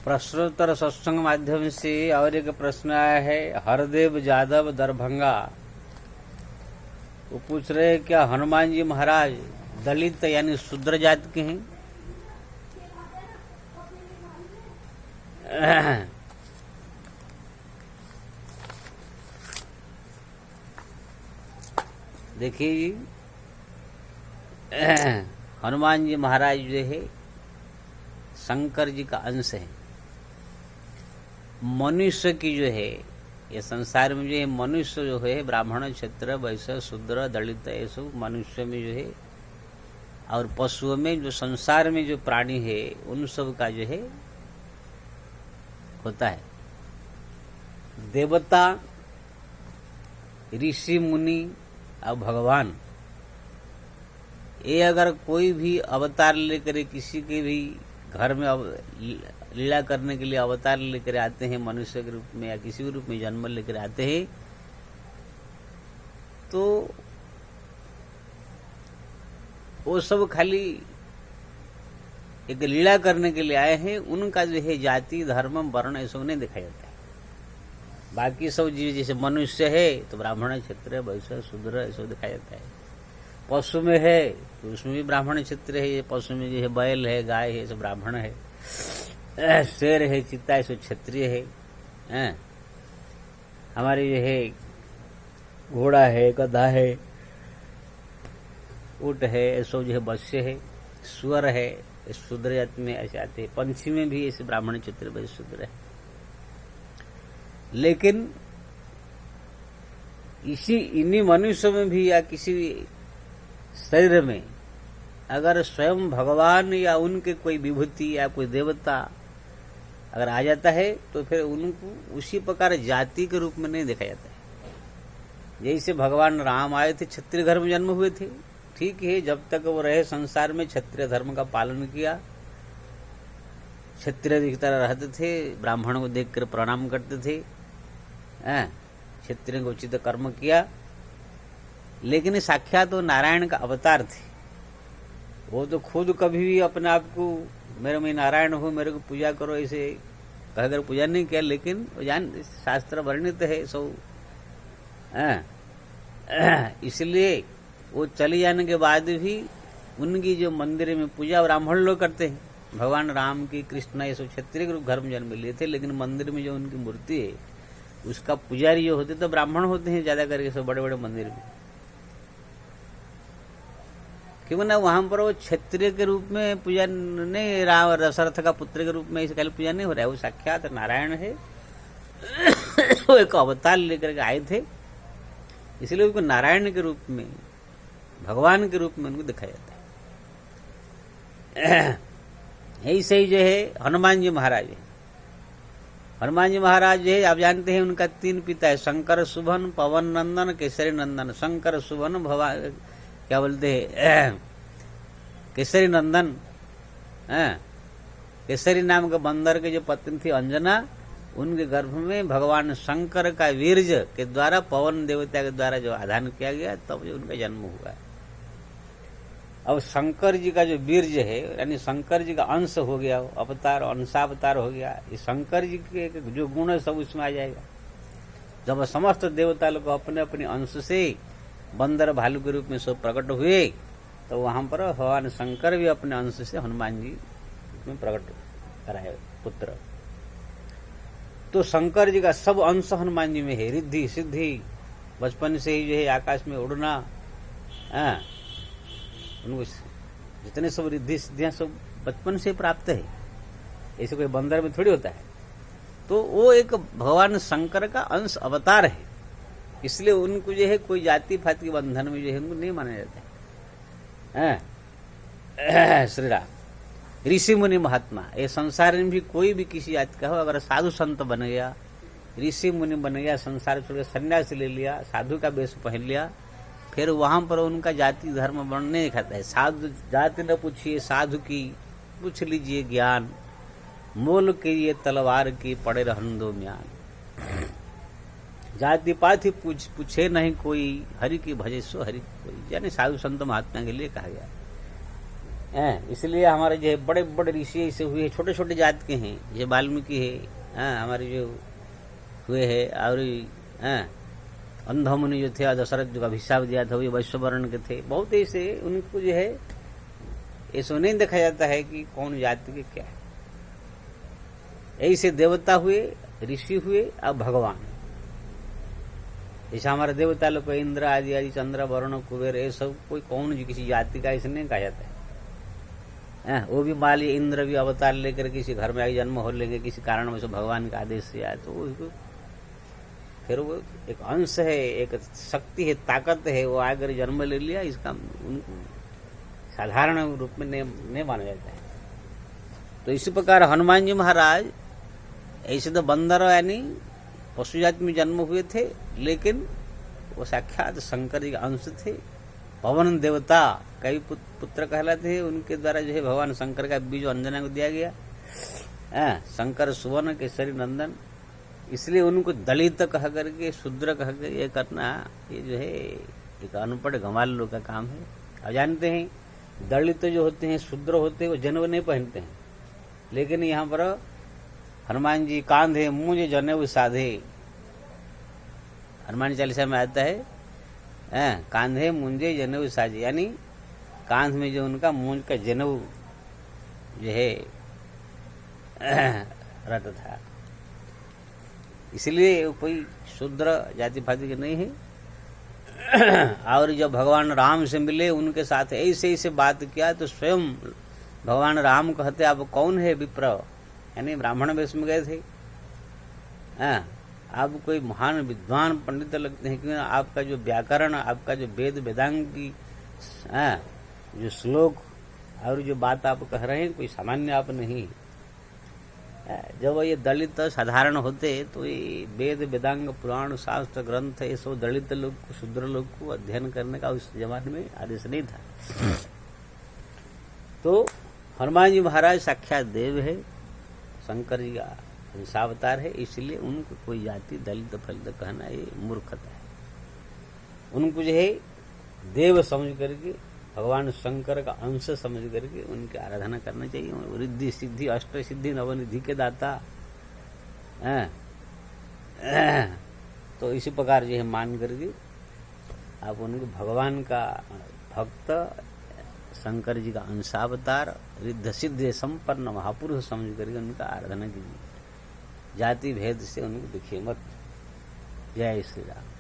प्रश्नोत्तर सत्संग माध्यम से और एक प्रश्न आया है। हरदेव जादव दरभंगा वो पूछ रहे हैं, क्या हनुमान जी महाराज दलित यानी शूद्र जात के हैं? देखिए जी, हनुमान जी महाराज जो है शंकर जी का अंश है। मनुष्य की जो है ये संसार में जो है मनुष्य जो है ब्राह्मण क्षत्रिय वैश्य शूद्र दलित ये सब मनुष्य में जो है और पशुओं में जो संसार में जो प्राणी है उन सब का जो है होता है। देवता ऋषि मुनि और भगवान ये अगर कोई भी अवतार लेकर किसी के भी घर में लीला करने के लिए अवतार लेकर आते हैं, मनुष्य के रूप में या किसी भी रूप में जन्म लेकर आते हैं, तो वो सब खाली एक लीला करने के लिए आए हैं। उनका जो है जाति धर्म वर्ण ये सब नहीं दिखाया जाता है। बाकी सब जीव जैसे मनुष्य है तो ब्राह्मण क्षत्रिय वैश्य शूद्र ये सब दिखाया जाता है। पशु में है तो उसमें भी ब्राह्मण क्षत्रिय है। पशु में जो है बैल है गाय है सब ब्राह्मण है। शेर है चित्ता है सब क्षत्रिय है। हमारे जो है घोड़ा है गधा है ऊंट है सब जो है वैश्य है। सुअर है शूद्र जाति में ऐसे आते हैं। पंछी में भी ऐसे ब्राह्मण क्षत्रिय वैश्य शूद्र है। लेकिन इन्हीं मनुष्यों में भी या किसी शरीर में अगर स्वयं भगवान या उनके कोई विभूति या कोई देवता अगर आ जाता है तो फिर उनको उसी प्रकार जाति के रूप में नहीं देखा जाता है। जैसे भगवान राम आए थे क्षत्रिय घर में जन्म हुए थे, ठीक है, जब तक वो रहे संसार में क्षत्रिय धर्म का पालन किया, क्षत्रिय की तरह रहते थे, ब्राह्मणों को देखकर प्रणाम करते थे, क्षत्रिय को उचित कर्म किया। लेकिन साक्षात तो नारायण का अवतार थे। वो तो खुद कभी भी अपने आप को मेरे में नारायण हो मेरे को पूजा करो ऐसे कहकर पूजा नहीं किया। लेकिन जान शास्त्र वर्णित है सब। इसलिए वो चले जाने के बाद भी उनकी जो मंदिर में पूजा ब्राह्मण लोग करते हैं। भगवान राम की कृष्ण ये सब क्षत्रिय के रूप घर में जन्म लिए थे, लेकिन मंदिर में जो उनकी मूर्ति है उसका पुजारी जो होते तो ब्राह्मण होते हैं ज्यादा करके सब बड़े बड़े मंदिर में। क्योंकि ना वहां पर वो क्षत्रिय के रूप में पूजा नहीं, राम दशरथ का पुत्र के रूप में इसे पूजा नहीं हो रहा है। वो साक्षात नारायण है। वो एक अवतार लेकर के आए थे, इसलिए उनको नारायण के रूप में भगवान के रूप में उनको दिखाया जाता है। ऐसे ही जो है हनुमान जी महाराज है। हनुमान जी महाराज जो है आप जानते हैं उनका 3 पिता है, शंकर सुभन पवन नंदन केसरी नंदन। शंकर सुभन भगवान क्या बोलते हैं केसरी नंदन। केसरी नाम के बंदर के जो पत्नी थी अंजना, उनके गर्भ में भगवान शंकर का वीर्य के द्वारा पवन देवता के द्वारा जो आधान किया गया तब जो उनका जन्म हुआ। अब शंकर जी का जो वीर्य है यानी शंकर जी का अंश हो गया, अवतार अंशावतार हो गया। ये शंकर जी के जो गुण है सब उसमें आ जाएगा। जब समस्त देवता लोग अपने अपने अंश से बंदर भालू के रूप में सब प्रकट हुए तो वहां पर भगवान शंकर भी अपने अंश से हनुमान जी में प्रकट कराए पुत्र। तो शंकर जी का सब अंश हनुमान जी में है। रिद्धि सिद्धि बचपन से ही जो है आकाश में उड़ना, उनको जितने सब रिद्धि सिद्धियां सब बचपन से प्राप्त है। ऐसे कोई बंदर में थोड़ी होता है। तो वो एक भगवान शंकर का अंश अवतार है। इसलिए उनको जो है कोई जाति फाति के बंधन में जो है उनको नहीं माना जाता है। श्री राम ऋषि मुनि महात्मा ये संसार में भी कोई भी किसी जाति का हो, अगर साधु संत बन गया, ऋषि मुनि बन गया, संसार छोड़कर सन्यास ले लिया, साधु का वेश पहन लिया, फिर वहां पर उनका जाति धर्म वर्ण नहीं दिखाता है। साधु जाति न पूछिए साधु की, पूछ लीजिए ज्ञान, मोल के ये तलवार की पड़े रहन दो म्यान। जाति पाति पूछे नहीं कोई, हरि की भजे सो हरि कोई। यानी साधु संत महात्मा के लिए कहा गया। इसलिए हमारे जो बड़े बड़े ऋषि ऐसे हुए, छोटे छोटे जात के हैं, जैसे वाल्मीकि है, हमारे जो हुए है, और अंधमुनि जो थे, दशरथ जो अभिशाप दिया था, वो वैश्य वर्ण के थे। बहुत ऐसे उनको जो है ऐसा नहीं देखा जाता है कि कौन जाति के क्या है। ऐसे देवता हुए, ऋषि हुए, अब भगवान। जैसे हमारे देवता लोग को इंद्र आदि आदि, चंद्र, वरुण, कुबेर, ये सब कोई कौन जी किसी जाति का ऐसे नहीं कहा जाता है। वो भी मान लिया इंद्र भी अवतार लेकर किसी घर में आगे जन्म हो लेंगे, किसी कारण में से भगवान का आदेश से आए, तो फिर वो एक अंश है, एक शक्ति है, ताकत है, वो आकर जन्म ले लिया। इसका उनको साधारण रूप में नहीं माना जाता है। तो इसी प्रकार हनुमान जी महाराज ऐसे तो बंदर यानी पशु जाति में जन्म हुए थे, लेकिन वो साक्षात शंकर जी के अंश थे। पवन देवता कई पुत्र कहलाते हैं, उनके द्वारा जो है भगवान शंकर का बीज अंजना को दिया गया। शंकर सुवर्ण केसरी नंदन, इसलिए उनको दलित कह करके, शूद्र कह कर ये करना, ये जो है एक अनपढ़ गंवाल लोग का काम है। आप जानते हैं दलित जो होते हैं, शूद्र होते हैं, वो जनेऊ नहीं पहनते हैं, लेकिन यहाँ पर हनुमान जी कांधे मुझे जनेऊ साधे, हनुमान चालीसा में आता है, कांधे मुंजे जनेऊ साधे, यानी कांध में जो उनका मूंज का जनेऊ जो है रट था। इसलिए कोई शूद्र जाति पाति के नहीं है। और जब भगवान राम से मिले, उनके साथ ऐसे ऐसे बात किया, तो स्वयं भगवान राम कहते आप कौन है विप्र, यानी ब्राह्मण वेश में गए थे। आप कोई महान विद्वान पंडित लगते हैं, क्योंकि आपका जो व्याकरण, आपका जो वेद वेदांग की जो श्लोक और जो बात आप कह रहे हैं, कोई सामान्य आप नहीं। जब ये दलित साधारण होते तो ये वेद वेदांग पुराण शास्त्र ग्रंथ ये सब दलित लोग को, शूद्र लोग को अध्ययन करने का उस जमाने में आदेश नहीं था। तो हनुमान जी महाराज साक्षात देव है, शंकर जी का अंशावतार है, इसलिए उनको कोई जाति दलित फलित कहना ये मूर्खता है। उनको जो है देव समझ करके, भगवान शंकर का अंश समझ करके उनकी आराधना करना चाहिए। रिद्धि सिद्धि अष्ट सिद्धि नवनिधि के दाता, तो इसी प्रकार जो है मान करके आप उनको भगवान का भक्त, शंकर जी का अंशावतार, रिद्ध सिद्ध संपन्न महापुरुष समझ करके उनका आराधना कीजिए। जाति भेद से उनको देखिए मत। जय श्री राम।